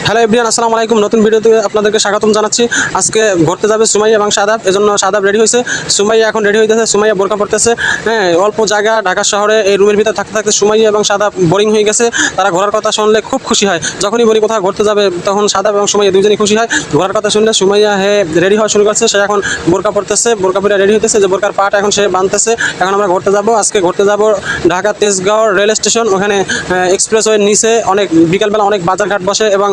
Hello everyone, আসসালামু আলাইকুম। নতুন ভিডিওতে আপনাদেরকে স্বাগতম জানাচ্ছি। আজকে ঘুরতে যাবে সুমাইয়া এবং শাদাব, এজন্য শাদাব রেডি হয়েছে, সুমাইয়া এখন রেডি হইতেছে। সুমাইয়া বোরকা পড়তেছে। হ্যাঁ, অল্প জায়গা ঢাকা শহরে এই রুমের ভিতরে থাকতে থাকতে সুমাইয়া এবং শাদাব বোরিং হয়ে গেছে। তারা ঘোরার কথা শুনলে খুব খুশি হয়। যখনই বলি কোথাও ঘুরতে যাবে তখন শাদাব এবং সুমাইয়া দুজনেই খুশি হয়। ঘোরার কথা শুনলে সুমাইয়া রেডি হওয়া শুরু করছে। সে এখন বোরকা পড়তেছে, বোরকা পরে রেডি হইতেছে, যে বোরকার পাট এখন সে বাঁধতেছে। এখন আমরা ঘুরতে যাব। আজকে ঘুরতে যাব ঢাকা তেজগাঁও রেল স্টেশন। ওখানে এক্সপ্রেসওয়ের নিচে অনেক বিকালবেলা অনেক বাজারঘাট বসে এবং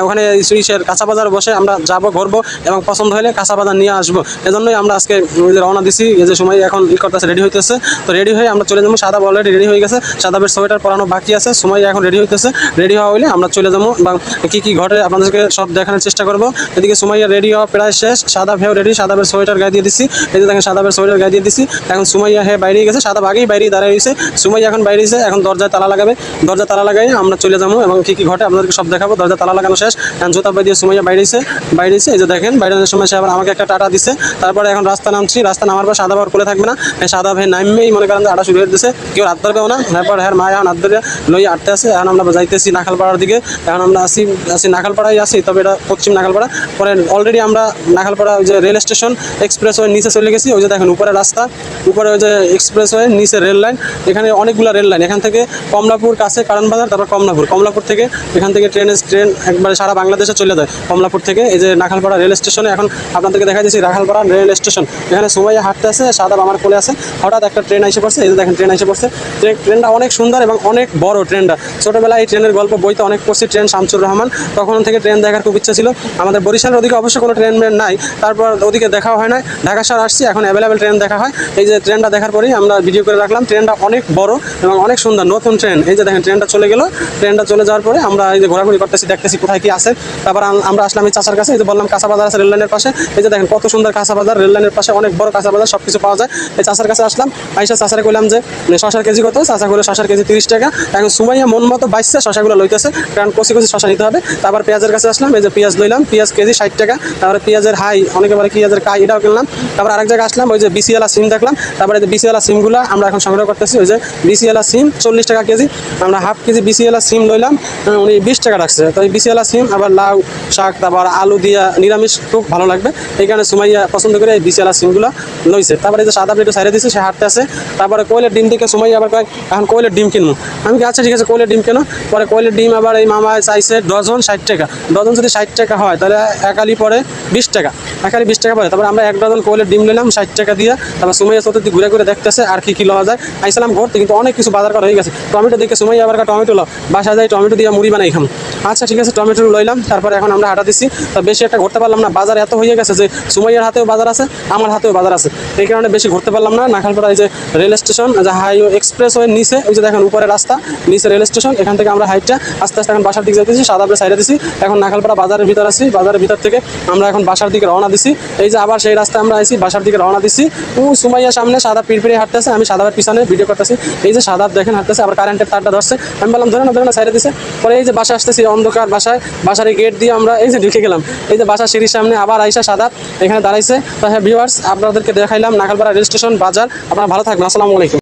ওখানে ইসের কাঁচা বাজার বসে। আমরা যাব, ঘুরবো এবং পছন্দ হলে কাঁচা বাজার নিয়ে আসবো। এজন্যই আমরা আজকে রওনা দিছি। এই যে সময় এখন করতেছে, রেডি হইতেছে। তো রেডি হয়ে আমরা চলে যাবো। শাদাব অলরেডি রেডি হয়ে গেছে, শাদাবের সোয়েটার পরানো বাকি আছে। সময় এখন রেডি হইতেছে, রেডি হওয়া হইলে আমরা চলে যাবো এবং কী ঘটে আপনাদেরকে সব দেখানোর চেষ্টা করবো। এদিকে সুমাইয়া রেডি হওয়া প্রায় শেষ, শাদাব রেডি। শাদাবের সোয়েটার গায়ে দিয়ে দিচ্ছি। এই যে দেখেন শাদাবের সোয়েটার গায়ে দিয়ে দিচ্ছি। এখন সুমাইয়া বাইরে গেছে, শাদাব আগেই বাইরে দাঁড়িয়ে রয়েছে। সুমাইয়া এখন বাইরে গেছে, এখন দরজায় তালা লাগাবে। দরজা তালা লাগাই আমরা চলে যাবো এবং কী ঘটে আপনাদেরকে সব দেখাবো। দরজা তালা লাগানো শেষ, জুতা পাই দিয়ে সুমাইয়া বাইরেছে। এই যে দেখেন বাইরের সময় সে আবার আমাকে একটা টাটা দিছে। তারপরে এখন রাস্তা নামছি। রাস্তা নামার পর শাদাব আর কোলে থাকবে না। শাদাব নামবেই মনে করেন যে আটা শুরু হয়ে দিচ্ছে, কেউ হাত ধরবেও না। তারপর মা এখন হাত ধরে লই আটতে আছে। এখন আমরা যাইতেছি নাখালপাড়ার দিকে। এখন আমরা আসি নাখালপাড়ায় আসি, তবে এটা পশ্চিম নাখালপাড়া। পরে অলরেডি আমরা নাখালপাড়া ওই যে রেল স্টেশন এক্সপ্রেসওয়ে নিচে চলে গেছি। ওই যে দেখেন উপরে রাস্তা, উপরে ওই যে এক্সপ্রেসওয়ে নিচে রেল লাইন। এখানে অনেকগুলো রেল লাইন। এখান থেকে কমলাপুর কাছে কারণ বাজার, তারপর কমলাপুর থেকে এখান থেকে ট্রেন একবারে সারা বাংলাদেশে চলে যায় কমলাপুর থেকে। এই যে নাখালপাড়া রেল স্টেশনে এখন আপনাদেরকে দেখা দিচ্ছি নাখালপাড়া রেল স্টেশন। এখানে সুমাইয়া হাঁটতে আছে, শাদাব আমার কোলে আছে। হঠাৎ একটা ট্রেন এসে পড়ছে। এই যে দেখেন ট্রেন এসে পড়ছে। ট্রেনটা অনেক সুন্দর এবং অনেক বড়। ট্রেনটা ছোটোবেলায় এই ট্রেনের গল্প বইতে অনেক পড়ছি। ট্রেন শামসুর রহমান, তখন থেকে ট্রেন দেখার খুব ইচ্ছা ছিল। আমাদের বরিশালের ওদিকে অবশ্য কোনো ট্রেন নাই, তারপর ওদিকে দেখাও হয় না। ঢাকা শহর আসছি, এখন অ্যাভেলেবেল ট্রেন দেখা হয়। এই যে ট্রেনটা দেখার পরেই আমরা ভিডিও করে রাখলাম। ট্রেনটা অনেক বড় এবং অনেক সুন্দর, নতুন ট্রেন। এই যে দেখেন ট্রেনটা চলে গেল। ট্রেনটা চলে যাওয়ার পরে আমরা এই যে ঘোরাঘুরি করতেছি, দেখতেছি কোথায় কি আছে। তারপর আমরা আসলাম এই চাচার কাছে। এই যে বললাম কাঁচা বাজার আছে রেল লাইনের পাশে। এই যে দেখেন কত সুন্দর কাঁচা বাজার, রেল লাইনের পাশে অনেক বড় কাঁচা বাজার, সব কিছু পাওয়া যায়। এই চাচার কাছে আসলাম। আইসা চাচারে কইলাম যে শশার কেজি কত। চাচা করে শশার কেজি 30 টাকা। এখন সুমাইয়া মন মতো বাইসছে, শশাগুলো লইতেছে, কারণ কচি কচি শশা নিতে হবে। তারপর পেঁয়াজের কাছে আসলাম। এই যে পেঁয়াজ লইলাম, পেঁয়াজ কেজি 60 টাকা। তারপরে পেঁয়াজের অনেকে বলে পেঁয়াজের কাই, এটাও কিনলাম। তারপর আরেক জায়গায় আসলাম, ওই যে বিসিওয়ালা সিম দেখলাম। তারপরে যে বিসিওয়ালা সিমগুলো আমরা এখন সংগ্রহ করতেছি। ওই যে বিসিওয়ালা সিম 40 টাকা কেজি। আমরা হাফ কেজি বিসিওয়ালা সিম লইলাম, উনি 20 টাকা রাখছে। তো এই বিসিওয়ালা সিম আবার লাউ শাক, তারপর আলু দিয়া নিরামিষ খুব ভালো লাগবে, এই কারণে সুমাইয়া পছন্দ করে এই বিসিওয়ালা সিমগুলো লইছে। তারপরে যে শাদাব একটু সাইডে দিচ্ছে, সে হাঁটতে আছে। তারপরে কোয়েলের ডিম থেকে সুমাইয়া আবার কয় এখন কোয়েলের ডিম কিনবো। আমি কি আচ্ছা ঠিক আছে কোয়েলের ডিম কেন। পরে কোয়েলের ডিম আবার এই মামা চাইছে ডজন 60 টাকা। ডজন যদি 60 টাকা হয় তাহলে একালি পরে 20 টাকা, একালি 20 টাকা পরে। তারপর আমরা 1 ডজন কোয়েলের ডিম নিলাম 60 টাকা দিয়ে। তারপর সুমাইয়া চতুর্দিকে ঘুরে ঘুরে দেখতেছে আর কি লওয়া যায়। আইসালাম ঘুরতে, কিন্তু অনেক কিছু বাজার করা হয়ে গেছে। টমেটো দেখে সুমাইয়া আবার টমেটো বাসা যায়, টমেটো দিয়ে মুড়ি বানাই খাম। আচ্ছা ঠিক আছে, টমেটো লইলাম। তারপরে এখন আমরা হাঁটা দিচ্ছি। তা বেশি একটা ঘুরতে পারলাম না, বাজার এত হয়ে গেছে যে সুমাইয়ার হাতেও বাজার আছে, আমার হাতেও বাজার আছে, এই কারণে বেশি ঘুরতে পারলাম না। নাখালপাড়া এই যে রেল স্টেশন, যে হাইওয়ে এক্সপ্রেসওয়ে নিচে, ওই যে দেখেন উপরে রাস্তা, নিচে রেল স্টেশন। এখান থেকে আমরা হাইটটা আস্তে আস্তে এখন বাসার দিকে যাইতেছি। শাদাবের সাইডে দিছি। এখন নাখালপাড়া বাজারের ভিতর আছি। বাজারের ভিতর থেকে আমরা এখন বাসার দিকে রওনা দিছি। এই যে আবার সেই রাস্তায় আমরা আইছি, বাসার দিকে রওনা দিছি। সুমাইয়ার সামনে শাদাব পিড়পিড়ে হাঁটতেছে, আমি শাদাবের পিছনে ভিডিও করতেছি। এই যে শাদাব দেখেন হাঁটতেছে, আবার কারেন্টের তারটা ধরছে। আমি বললাম ধরে না সাইডে দিছে। পরে এই যে বাসা আসতেছি, অন্ধকার বাসায়, বাসার এই গেট দিয়ে আমরা এই যে ঢুকে গেলাম। এই যে বাসার সিঁড়ির সামনে আবার আইসা শাদাব এখানে দাঁড়াইছে। তো হ্যাঁ ভিউয়ার্স, আপনাদেরকে দেখাইলাম নাখালপাড়া রেল স্টেশন বাজার। আপনারা ভালো থাকবেন। আসসালামু আলাইকুম।